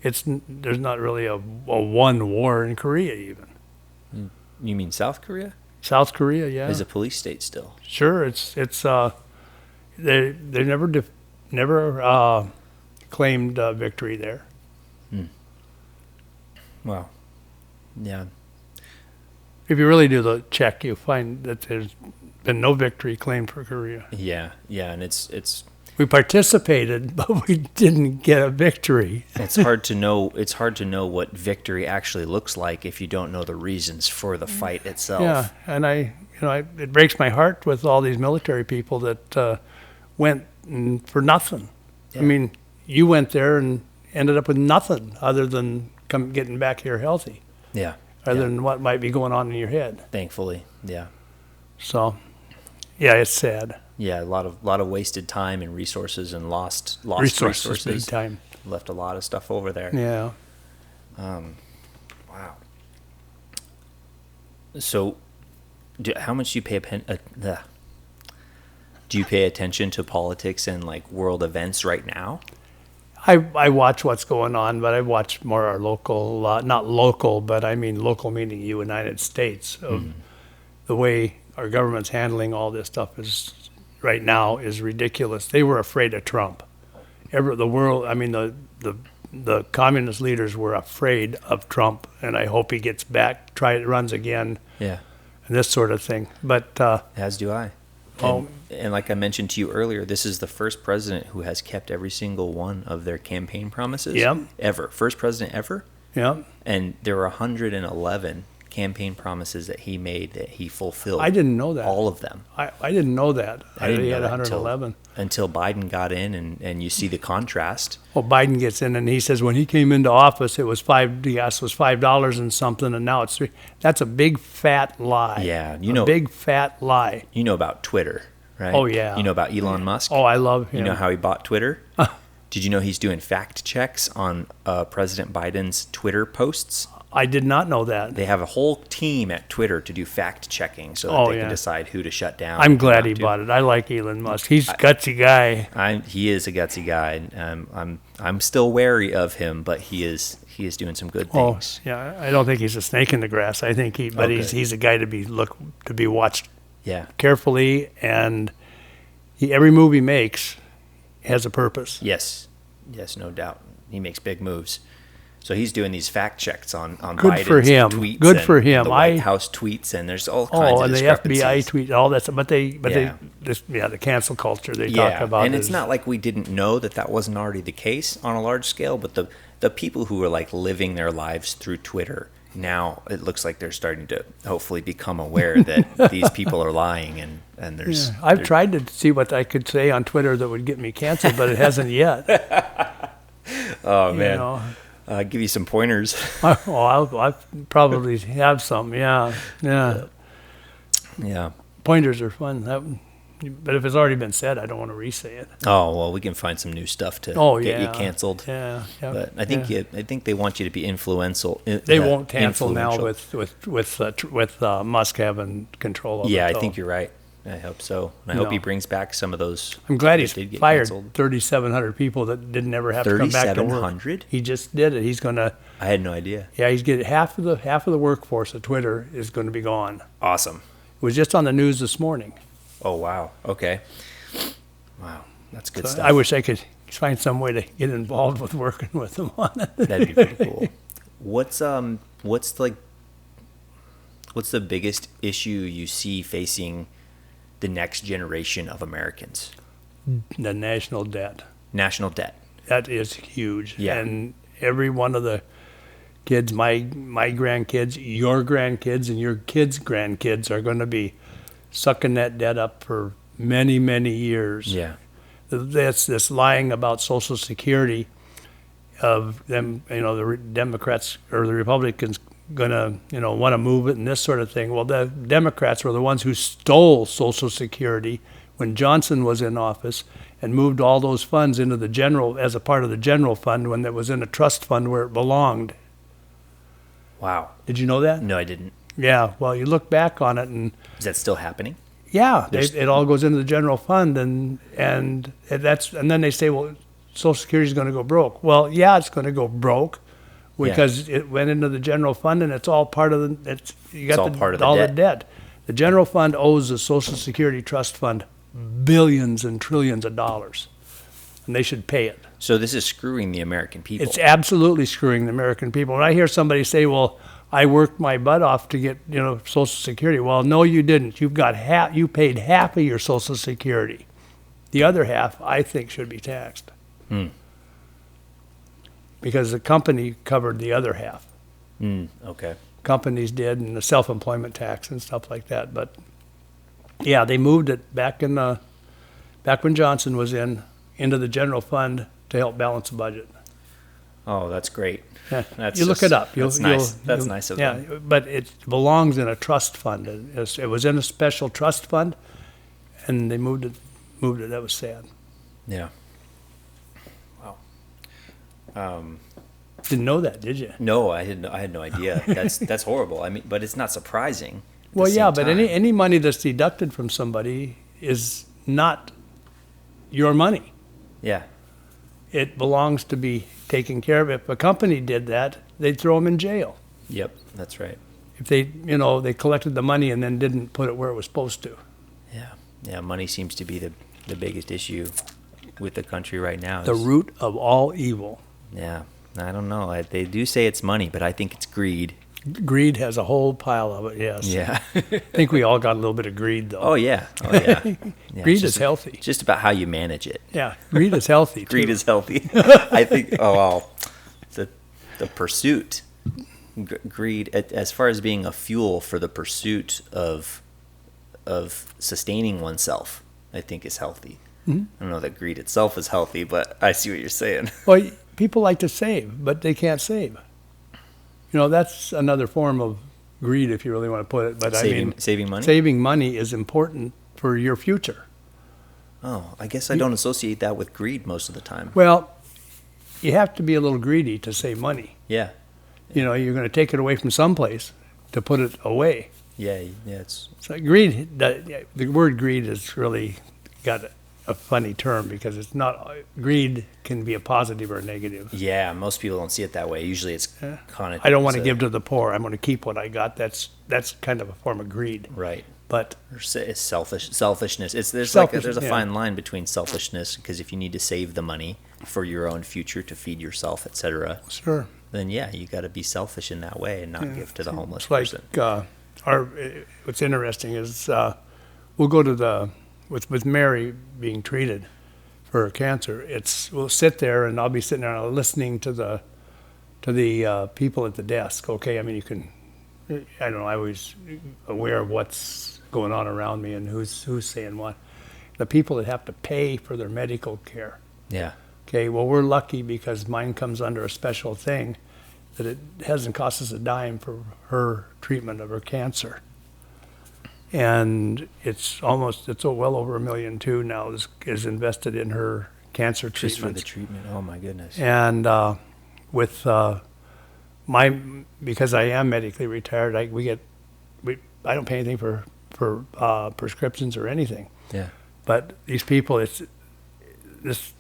There's not really a one war in Korea even. You mean South Korea? South Korea, yeah, Is a police state still? sure. They never claimed victory there. Wow. Yeah. If you really do the check, you find that there's been no victory claimed for Korea. Yeah. Yeah. And it's We participated, but we didn't get a victory. it's hard to know. It's hard to know what victory actually looks like if you don't know the reasons for the fight itself. Yeah, and it breaks my heart with all these military people that went for nothing. Yeah. I mean, you went there and ended up with nothing other than getting back here healthy, Yeah. other Yeah. than what might be going on in your head. Thankfully. Yeah. So, yeah, it's sad. Yeah. A lot of wasted time and resources and lost Resources, big time. Left a lot of stuff over there. Yeah. Wow. So, how much do you pay do you pay attention to politics and like world events right now? I watch what's going on, but I watch more our local, not local, but I mean local meaning United States. Of the way our government's handling all this stuff right now is ridiculous. They were afraid of Trump. The communist leaders were afraid of Trump, and I hope he gets back, runs again, Yeah. and this sort of thing. But As do I. Oh. And like I mentioned to you earlier, this is the first president who has kept every single one of their campaign promises. Yep. Ever. First president ever. yeah, And there were 111 campaign promises that he made that he fulfilled. I didn't know that. All of them. I didn't know that. I didn't He know had that 111. until Biden got in, and you see the contrast. Well, Biden gets in and he says when he came into office, it was $5 and something, and now it's $3. That's a big fat lie. Yeah, a big fat lie. You know about Twitter, right? Oh, yeah. You know about Elon Musk? Oh, I love him. You know how he bought Twitter? Did you know he's doing fact checks on President Biden's Twitter posts? I did not know that. They have a whole team at Twitter to do fact checking so that Oh, they yeah. can decide who to shut down. I'm and glad not he to. bought it. I like Elon Musk. He's a gutsy guy. He is a gutsy guy. I'm still wary of him, but he is doing some good Oh, things. yeah. I don't think he's a snake in the grass. I think he's a guy to be watched Yeah. carefully, and every move he makes has a purpose. Yes, no doubt. He makes big moves. So he's doing these fact checks on Good Biden's for him. tweets. Good and for him. The White House tweets, and there's all kinds Oh, of and the discrepancies. FBI tweet, all that stuff. But Yeah. the cancel culture they talk about. And it's not like we didn't know that wasn't already the case on a large scale, but the people who are like living their lives through Twitter, now it looks like they're starting to hopefully become aware that these people are lying, and there's... I've tried to see what I could say on Twitter that would get me canceled, but it hasn't yet. Oh, You man. know. Give you some pointers. Oh, I'll probably have some. Yeah. Yeah. Pointers are fun. But if it's already been said, I don't want to re-say it. Oh, well, we can find some new stuff to get you canceled. Yeah. But I think I think they want you to be influential. They won't cancel now influential. with Musk having control of it. Yeah, I though. think you're right. I hope so. And I hope he brings back some of those. I'm glad that he's did get fired canceled. 3,700 people that didn't ever have to come back to work. 3,700? He just did it. He's gonna. I had no idea. Yeah, he's getting half of the workforce of Twitter is going to be gone. Awesome. It was just on the news this morning. Oh, wow. Okay. Wow. That's good So stuff. I wish I could find some way to get involved with working with them on it. That'd be pretty cool. What's the biggest issue you see facing the next generation of Americans? The national debt. National debt. That is huge. Yeah. And every one of the kids, my grandkids, your grandkids, and your kids' grandkids are going to be sucking that debt up for many, many years. Yeah. That's this lying about Social Security of them, the Democrats or the Republicans gonna, want to move it and this sort of thing. Well, the Democrats were the ones who stole Social Security when Johnson was in office and moved all those funds into the general, as a part of the general fund when it was in a trust fund where it belonged. Wow. Did you know that? No, I didn't. Yeah. Well, you look back on it and Is that still happening? yeah, it all goes into the general fund and then they say, well, Social Security is going to go broke. Well, yeah, it's going to go broke because it went into the general fund and it's all part of the. It's all part of the debt. The general fund owes the Social Security Trust Fund billions and trillions of dollars, and they should pay it. So this is screwing the American people. It's absolutely screwing the American people. When I hear somebody say, "Well, I worked my butt off to get Social Security," well, no, you didn't. You paid half of your Social Security. The other half, I think, should be taxed. Because the company covered the other half. Okay. Companies did, and the self-employment tax and stuff like that. But yeah, they moved it back when Johnson was into the general fund to help balance the budget. Oh, that's great. Yeah. You look it up. That's nice. That's nice of them. Yeah, but it belongs in a trust fund. It was in a special trust fund, and they moved it. That was sad. Yeah. Wow. Didn't know that, did you? No, I had no idea. That's horrible. I mean, but it's not surprising. at the Well, yeah, same but time. any money that's deducted from somebody is not your money. Yeah. It belongs to be taken care of. If a company did that, they'd throw them in jail. Yep. That's right. If they collected the money and then didn't put it where it was supposed to. Yeah. Yeah. Money seems to be the biggest issue with the country right now. The root of all evil. Yeah. I don't know. They do say it's money, but I think it's greed. Greed has a whole pile of it, yes. Yeah. I think we all got a little bit of greed, though. Oh yeah. Oh yeah. Yeah, Greed it's is healthy. It's just about how you manage it. Yeah, greed is healthy. Greed too. is healthy. I think. Oh well, the pursuit, greed, as far as being a fuel for the pursuit of sustaining oneself, I think is healthy. Mm-hmm. I don't know that greed itself is healthy, but I see what you're saying. Well, people like to save, but they can't save. That's another form of greed, if you really want to put it. But saving money. Saving money is important for your future. Oh, I guess I don't associate that with greed most of the time. Well, you have to be a little greedy to save money. Yeah. You're going to take it away from someplace to put it away. Yeah. Yeah. It's So greed, the word greed has really got a funny term because it's not, greed can be a positive or a negative. yeah. Most people don't see it that way. Usually, it's kind of. I don't want to give to the poor. I'm going to keep what I got. That's kind of a form of greed. Right. But It's selfishness. There's Selfish, a yeah. fine line between selfishness, because if you need to save the money for your own future to feed yourself, etc., sure, then yeah, you got to be selfish in that way and not give to the homeless It's like person. what's interesting is we'll go to with Mary being treated for her cancer. We'll sit there and I'll be sitting there listening to the people at the desk. Okay, I mean you can, I don't know. I always aware of what's going on around me and who's saying what. The people that have to pay for their medical care. Yeah. Okay, well we're lucky because mine comes under a special thing that it hasn't cost us a dime for her treatment of her cancer. And it's well over $1.2 million now is invested in her cancer Just treatment. for the treatment. Oh my goodness. And with because I am medically retired, I don't pay anything for prescriptions or anything. Yeah. But these people, the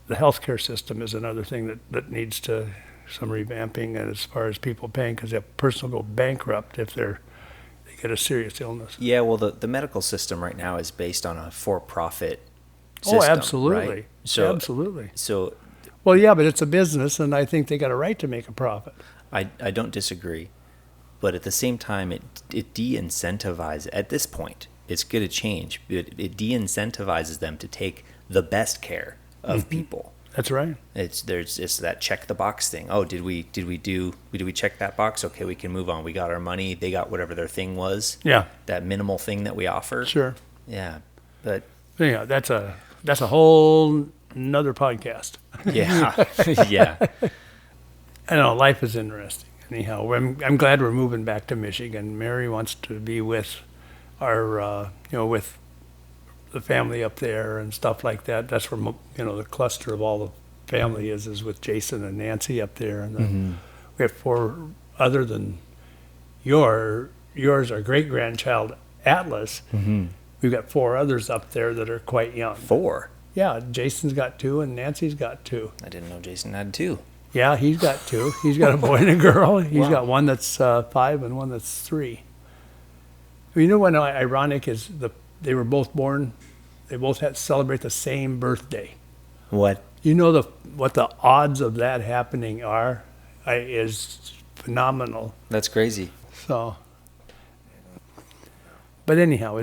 healthcare system is another thing that needs some revamping as far as people paying, because a person will go bankrupt if they get a serious illness. Yeah, well, the medical system right now is based on a for-profit system. Oh, absolutely. Right? So, absolutely. So, well, yeah, but it's a business, and I think they got a right to make a profit. I don't disagree, but at the same time, it de-incentivizes. At this point, it's going to change. It de-incentivizes them to take the best care of people. That's right. It's that check the box thing. Oh, did we check that box? Okay, we can move on. We got our money. They got whatever their thing was. Yeah. That minimal thing that we offer. Sure. Yeah, but yeah, that's a whole another podcast. yeah, yeah. I know life is interesting. Anyhow, I'm glad we're moving back to Michigan. Mary wants to be with our with the family up there and stuff like that. That's where the cluster of all the family is with Jason and Nancy up there, and we have 4 other than yours. Our great grandchild Atlas. We've got 4 others up there that are quite young. 4. Yeah, Jason's got 2 and Nancy's got 2. I didn't know Jason had 2. Yeah, he's got 2. He's got a boy and a girl. He's Wow. got one that's 5 and one that's 3. You know what ironic is they were both born. They both had to celebrate the same birthday. What? You know what the odds of that happening is phenomenal. That's crazy. So, but anyhow,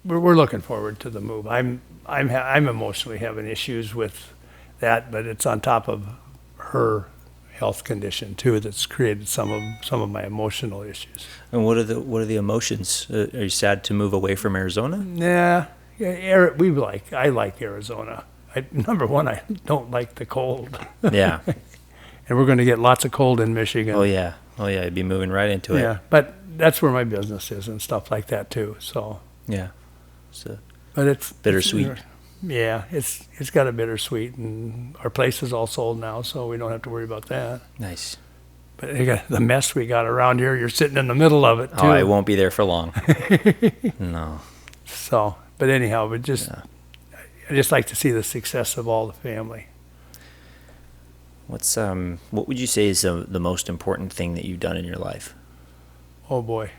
we're looking forward to the move. I'm emotionally having issues with that, but it's on top of her health condition too that's created some of my emotional issues. And what are the emotions? Are you sad to move away from Arizona? Yeah, I like Arizona. Number one, I don't like the cold. Yeah. And we're going to get lots of cold in Michigan. Oh yeah. You'd be moving right into it. Yeah, but that's where my business is and stuff like that too. So. Yeah. So. But it's bittersweet. Yeah, it's got a bittersweet, and our place is all sold now, so we don't have to worry about that. Nice. But the mess we got around here, you're sitting in the middle of it too. Oh, I won't be there for long. No. So, but anyhow, I just like to see the success of all the family. What would you say is the most important thing that you've done in your life? Oh boy,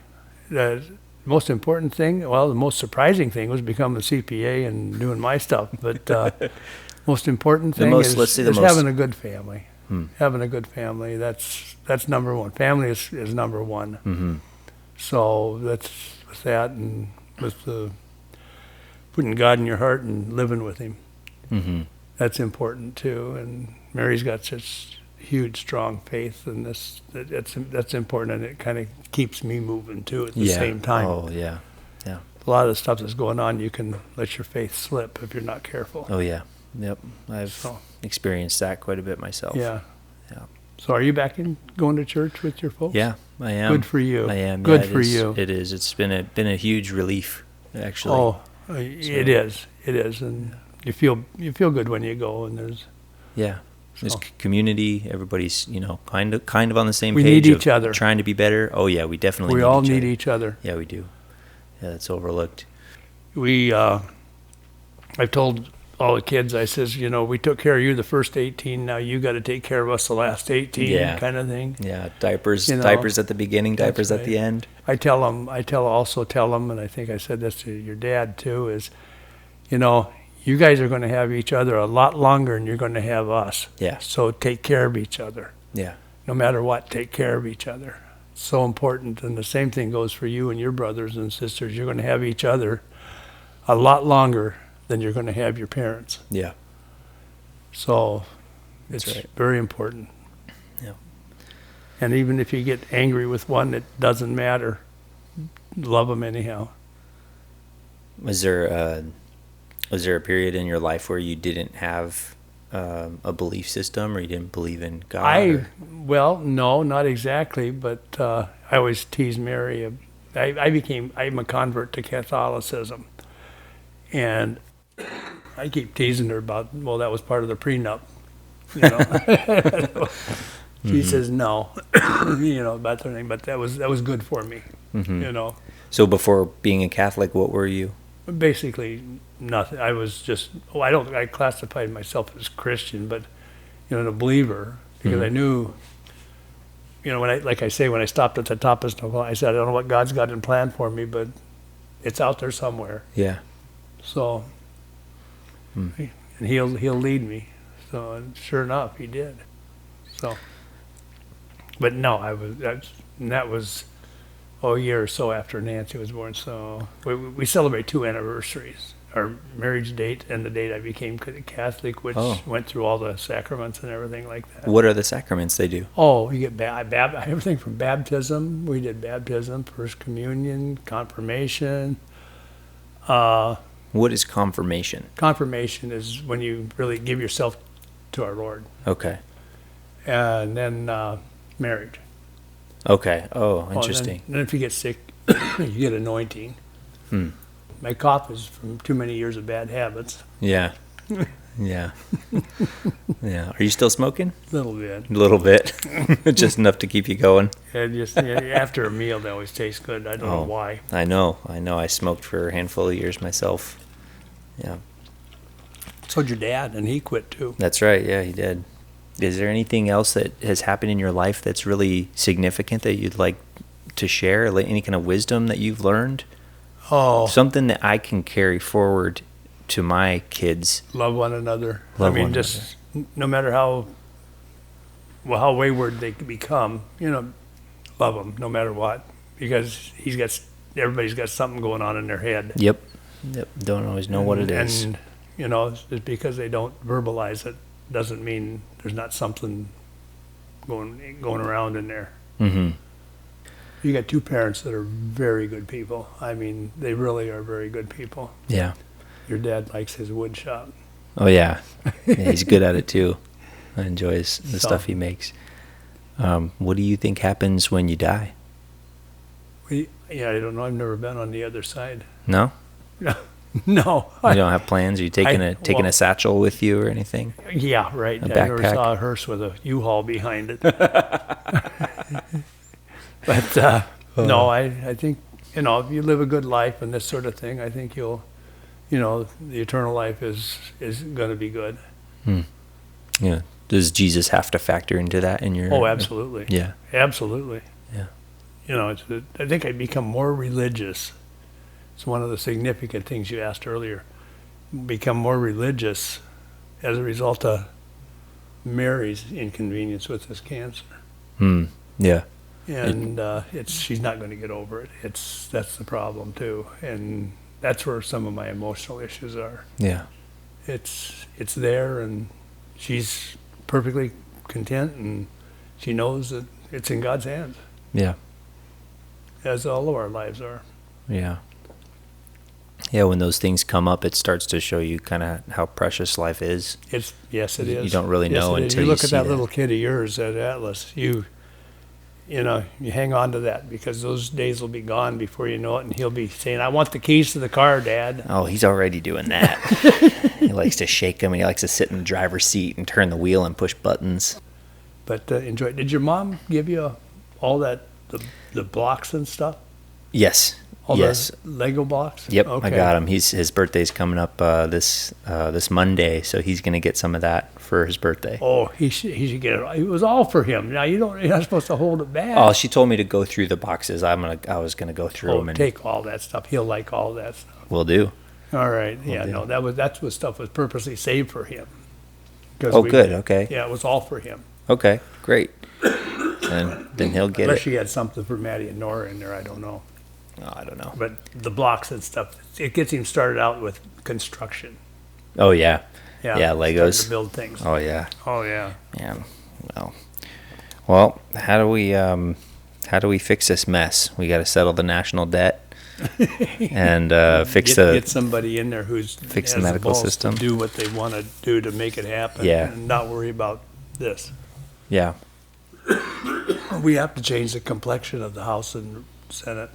the most important thing, well, the most surprising thing was becoming a CPA and doing my stuff. But most important thing is having a good family. Having a good family, that's number one. Family is number one. Mm-hmm. So that's with that, and with putting God in your heart and living with Him. Mm-hmm. That's important too. And Mary's got such huge, strong faith, and that's important, and it kind of keeps me moving too at the same time. Oh yeah, yeah. A lot of the stuff that's going on, you can let your faith slip if you're not careful. Oh yeah, yep. I've experienced that quite a bit myself. Yeah. Yeah. So are you back in going to church with your folks? Yeah, I am. Good for you. I am. Good yeah, for you. It is. It's been a huge relief, actually. Oh, it is, and you feel good when you go, and there's. Yeah. There's So. Community. Everybody's kind of on the same We page. need each other. Trying to be better. Oh yeah, we definitely. We all need each other. Yeah, we do. Yeah, that's overlooked. I've told all the kids, I says, we took care of you the first 18, now you got to take care of us the last 18, kind of thing. Yeah, diapers at the beginning, diapers at the end. I also tell them, and I think I said this to your dad too, is, you guys are going to have each other a lot longer than you're going to have us. Yeah. So take care of each other. Yeah. No matter what, take care of each other. It's so important. And the same thing goes for you and your brothers and sisters. You're going to have each other a lot longer than you're going to have your parents. Yeah. So That's it's right. very important. Yeah. And even if you get angry with one, it doesn't matter. Love them anyhow. Was there a period in your life where you didn't have a belief system, or you didn't believe in God? Well, no, not exactly, but I always tease Mary. I'm a convert to Catholicism, and I keep teasing her about, well, that was part of the prenup, you know. She says no, you know, that's her name, but that was good for me, you know. So before being a Catholic, what were you? Basically nothing. I was just, I classified myself as Christian, but, you know, a believer, because I knew, you know, when I stopped at the top of Snoqualmie, I said, I don't know what God's got in plan for me, but it's out there somewhere. Yeah. So, and he'll lead me. So, and sure enough, he did. So, but no, that was a year or so after Nancy was born. So we celebrate 2 anniversaries: our marriage date and the date I became Catholic, which went through all the sacraments and everything like that. What are the sacraments they do? Oh, you get everything from baptism. We did baptism, first communion, confirmation. What is confirmation? Confirmation is when you really give yourself to our Lord. Okay. And then marriage. Okay. Oh, interesting. Then if you get sick, you get anointing. My cough is from too many years of bad habits. Yeah. Yeah. Yeah. Are you still smoking? A little bit. A little bit. Just enough to keep you going. And just after a meal, they always taste good. I don't know why. I know. I smoked for a handful of years myself. Yeah. So did your dad, and he quit too. That's right. Yeah, he did. Is there anything else that has happened in your life that's really significant that you'd like to share? Like any kind of wisdom that you've learned? Oh, Something that I can carry forward to my kids. love one another. Love I mean, one just no matter how wayward they become, you know, love them no matter what, because everybody's got something going on in their head. Yep. Don't always know what it is. And you know, just because they don't verbalize it doesn't mean there's not something going around in there. Mm-hmm. You got 2 parents that are very good people. I mean, they really are very good people. Yeah. Your dad likes his wood shop. Oh, yeah. He's good at it, too. I enjoy the stuff he makes. What do you think happens when you die? I don't know. I've never been on the other side. No? No. You don't have plans? Are you taking a satchel with you or anything? Yeah, right. A I never backpack? saw a hearse with a U-Haul behind it. But no, I think, you know, if you live a good life and this sort of thing, I think the eternal life is going to be good. Yeah. Does Jesus have to factor into that in your... Oh, absolutely. Yeah. Absolutely. Yeah. You know, I think I become more religious. It's one of the significant things you asked earlier. Become more religious as a result of Mary's inconvenience with this cancer. Yeah. And she's not going to get over it. That's the problem too, and that's where some of my emotional issues are. Yeah. It's there, and she's perfectly content, and she knows that it's in God's hands, Yeah. as all of our lives are. Yeah. Yeah, when those things come up, it starts to show you kind of how precious life is. Yes, it is. You don't really know it is. until you look at see that little kid of yours at Atlas. You hang on to that, because those days will be gone before you know it, and he'll be saying, "I want the keys to the car, Dad." Oh, he's already doing that. He likes to shake them. He likes to sit in the driver's seat and turn the wheel and push buttons. But enjoy. Did your mom give you all that, the blocks and stuff? Yes. All yes. the Lego blocks? Yep, Okay. I got him. His birthday's coming up this Monday, so he's going to get some of that for his birthday. Oh, he should get it. It was all for him. Now you're not supposed to hold it back. Oh, she told me to go through the boxes. I was gonna go through them and take all that stuff. He'll like all that stuff. will do. All right. Yeah. deal. No, that's what stuff was purposely saved for him. 'Cause Oh, good. Okay. Yeah, it was all for him. Okay. Great. And then he'll get Unless it. she had something for Maddie and Nora in there, I don't know. Oh, I don't know. But the blocks and stuff, it gets him started out with construction. Oh yeah. Yeah. Yeah. starting Legos. to build things. Oh yeah. Oh yeah. Yeah. Well, how do we fix this mess? We got to settle the national debt and Get somebody in there who's fix the has medical balls system. to do what they want to do to make it happen. Yeah. And not worry about this. yeah. We have to change the complexion of the House and Senate.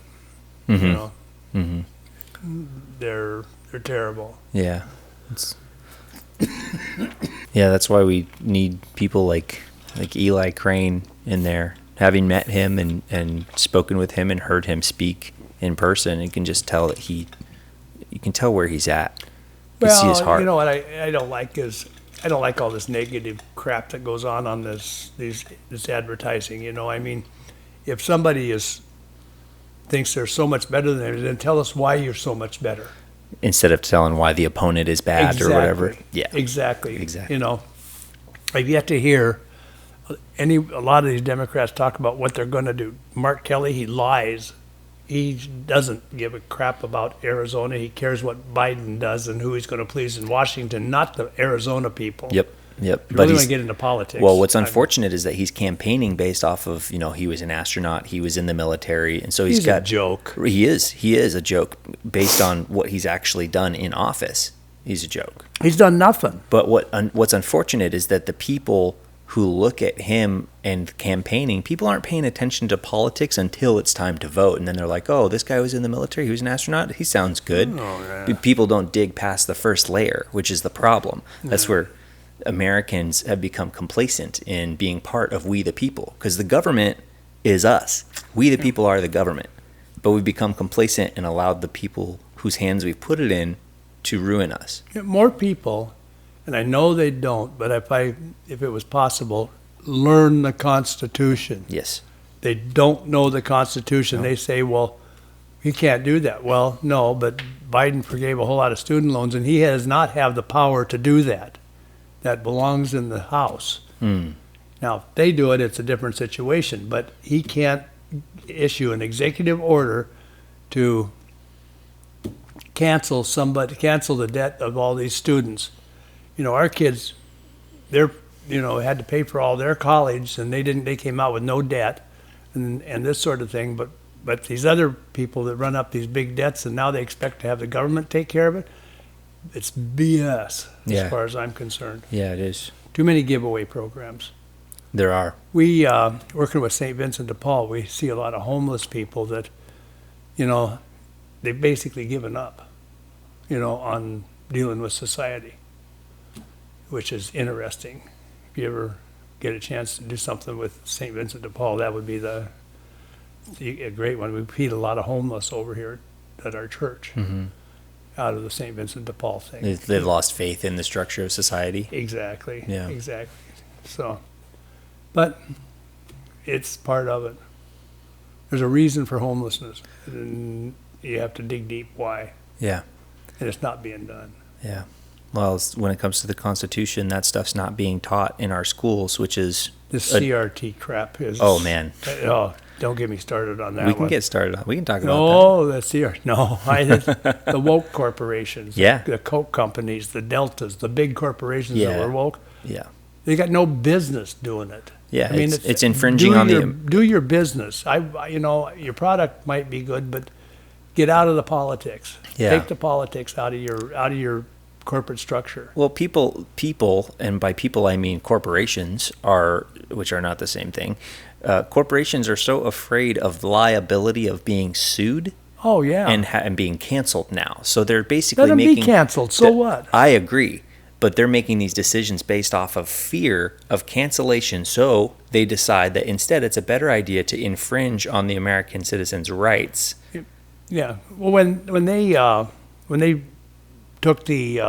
Mm-hmm. You know, Mm-hmm. they're terrible. Yeah. Yeah, that's why we need people like Eli Crane in there. Having met him and spoken with him and heard him speak in person, you can just tell that you can tell where he's at. You can see his heart. You know what I don't like is I don't like all this negative crap that goes on this advertising. You know, I mean, if somebody thinks they're so much better than them, then tell us why you're so much better. Instead of telling why the opponent is bad or whatever. Yeah. Exactly. Exactly. You know, I've yet to hear a lot of these Democrats talk about what they're going to do. Mark Kelly, he lies. He doesn't give a crap about Arizona. He cares what Biden does and who he's going to please in Washington, not the Arizona people. Yep. You But really want to get into politics. well, what's unfortunate is that he's campaigning based off of, he was an astronaut, he was in the military, and so He's got a joke. He is a joke based on what he's actually done in office. He's a joke. He's done nothing. But what's unfortunate is that the people who look at him and campaigning, people aren't paying attention to politics until it's time to vote, and then they're like, "Oh, this guy was in the military. He was an astronaut. He sounds good." Oh, yeah. People don't dig past the first layer, which is the problem. That's where Americans have become complacent in being part of we the people, because the government is us. We the people are the government, but we've become complacent and allowed the people whose hands we've put it in to ruin us. More people, and I know they don't, but if it was possible, learn the Constitution. Yes. They don't know the Constitution. No. They say, well, he can't do that. Well, no, but Biden forgave a whole lot of student loans, and he does not have the power to do that. That belongs in the House. Now, if they do it, it's a different situation, but he can't issue an executive order to cancel the debt of all these students. You know, our kids, had to pay for all their college, and they came out with no debt and this sort of thing, but these other people that run up these big debts and now they expect to have the government take care of it, it's BS as far as I'm concerned. Yeah, it is. Too many giveaway programs. There are. We, working with St. Vincent de Paul, we see a lot of homeless people that, they've basically given up, on dealing with society, which is interesting. If you ever get a chance to do something with St. Vincent de Paul, that would be a great one. We feed a lot of homeless over here at our church. Mm-hmm. Out of the St. Vincent de Paul thing. They've lost faith in the structure of society. Exactly. Yeah. Exactly. So, but it's part of it. There's a reason for homelessness, and you have to dig deep why, Yeah. and it's not being done. Yeah. Well, when it comes to the Constitution, that stuff's not being taught in our schools, which is This CRT crap is. Oh, man. Oh, don't get me started on that. We can one. get started. We can talk about No, that's CRT. No, the woke corporations. Yeah. The Coke companies, the Deltas, the big corporations Yeah. that were woke. that. Yeah. They got no business doing it. Yeah, I mean, it's infringing on do your business. Your product might be good, but get out of the politics. Yeah. Take the politics out of your corporate structure. Well, people, and by people I mean corporations, which are not the same thing. Corporations are so afraid of the liability of being sued Oh yeah. and being canceled now. So they're basically Let them making be canceled. So what? I agree, but they're making these decisions based off of fear of cancellation. So they decide that instead it's a better idea to infringe on the American citizens' rights. Yeah. Well, when they took the,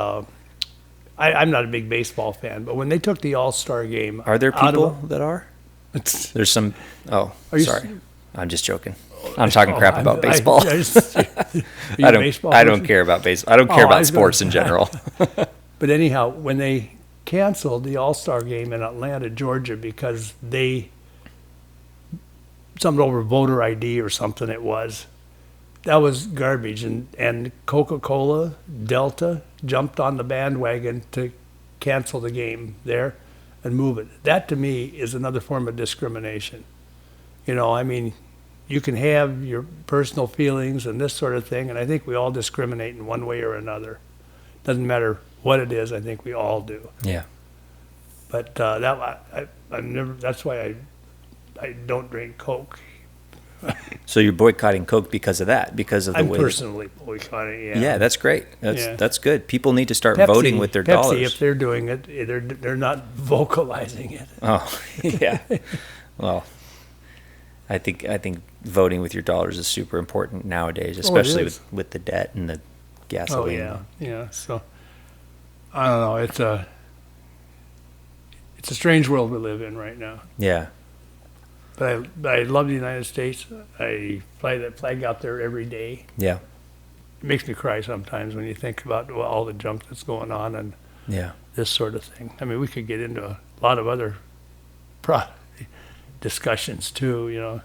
I'm not a big baseball fan, but when they took the All-Star game, Are there out of people that are? it's- There's some. Oh, Are you sorry. I'm just joking. I'm talking crap about baseball. Are you I a don't. baseball I don't person? care about baseball. I don't care Oh, I about was gonna- sports in general. But anyhow, when they canceled the All-Star game in Atlanta, Georgia, because something over voter ID or something it was, that was garbage. And Coca-Cola, Delta jumped on the bandwagon to cancel the game there and move it. That to me is another form of discrimination. I mean, you can have your personal feelings and this sort of thing, and I think we all discriminate in one way or another. Doesn't matter what it is, I think we all do. Yeah. But I've never. That's why I don't drink Coke. So you're boycotting Coke because of that, because of the I'm way. personally boycotting. Yeah. Yeah, that's great. Yeah. That's good. People need to start Pepsi, voting with their Pepsi, dollars. if they're doing it, they're not vocalizing it. Oh, yeah. Well, I think voting with your dollars is super important nowadays, especially is. with the debt and the Oh gasoline. yeah. So I don't know. It's a strange world we live in right now. Yeah. But I love the United States. I fly that flag out there every day. Yeah. It makes me cry sometimes when you think about all the junk that's going on and Yeah. this sort of thing. I mean, we could get into a lot of other discussions too.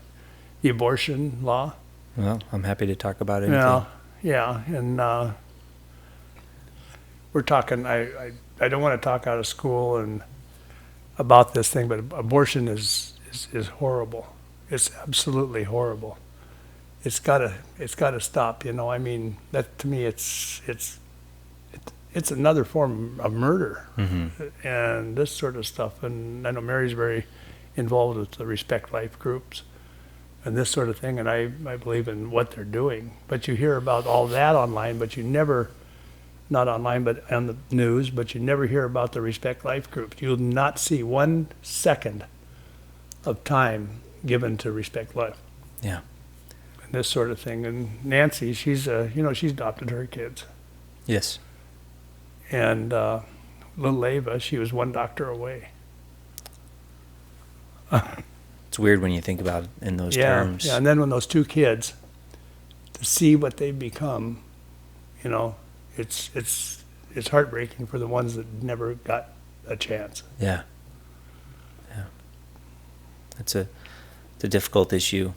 The abortion law. Well, I'm happy to talk about it. Yeah, and we're talking. I don't want to talk out of school and about this thing, but abortion is horrible. It's absolutely horrible. It's gotta stop. I mean, that to me, it's another form of murder, and this sort of stuff. And I know Mary's very involved with the Respect Life groups and this sort of thing, and I believe in what they're doing. But you hear about all that online, but you never, not online, but on the news, but you never hear about the Respect Life groups. You'll not see 1 second of time given to Respect Life. Yeah. And this sort of thing. And Nancy, she's adopted her kids. Yes. And little Ava, she was one doctor away. It's weird when you think about it in those terms. Yeah, and then when those two kids, to see what they've become, it's heartbreaking for the ones that never got a chance. Yeah. Yeah. It's a difficult issue.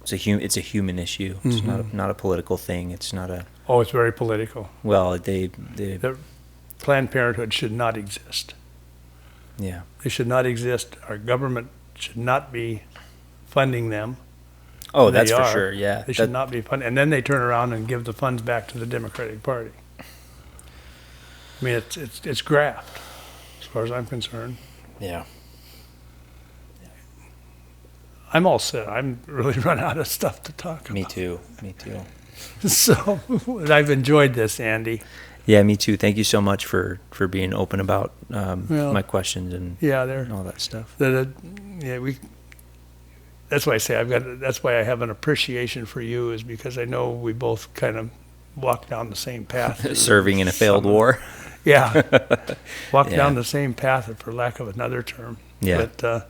It's a human issue. It's not a political thing. It's not a. Oh, it's very political. Well, Planned Parenthood should not exist. Yeah. They should not exist. Our government should not be funding them. Oh, They that's for are. sure. Yeah. They should not be funded. And then they turn around and give the funds back to the Democratic Party. I mean, it's graft, as far as I'm concerned. Yeah. I'm all set. I'm really run out of stuff to talk about. Me too. So I've enjoyed this, Andy. Yeah, me too. Thank you so much for being open about my questions and Yeah, all that stuff. That's why I say that's why I have an appreciation for you, is because I know we both kind of walk down the same path. Serving in a failed war. Yeah. Walk Yeah. down the same path, for lack of another term. Yeah. But,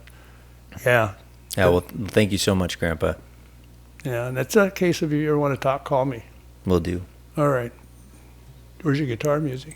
yeah. Yeah, well, thank you so much, Grandpa. Yeah, and that's a case of, if you ever want to talk, call me. Will do. All right. Where's your guitar music?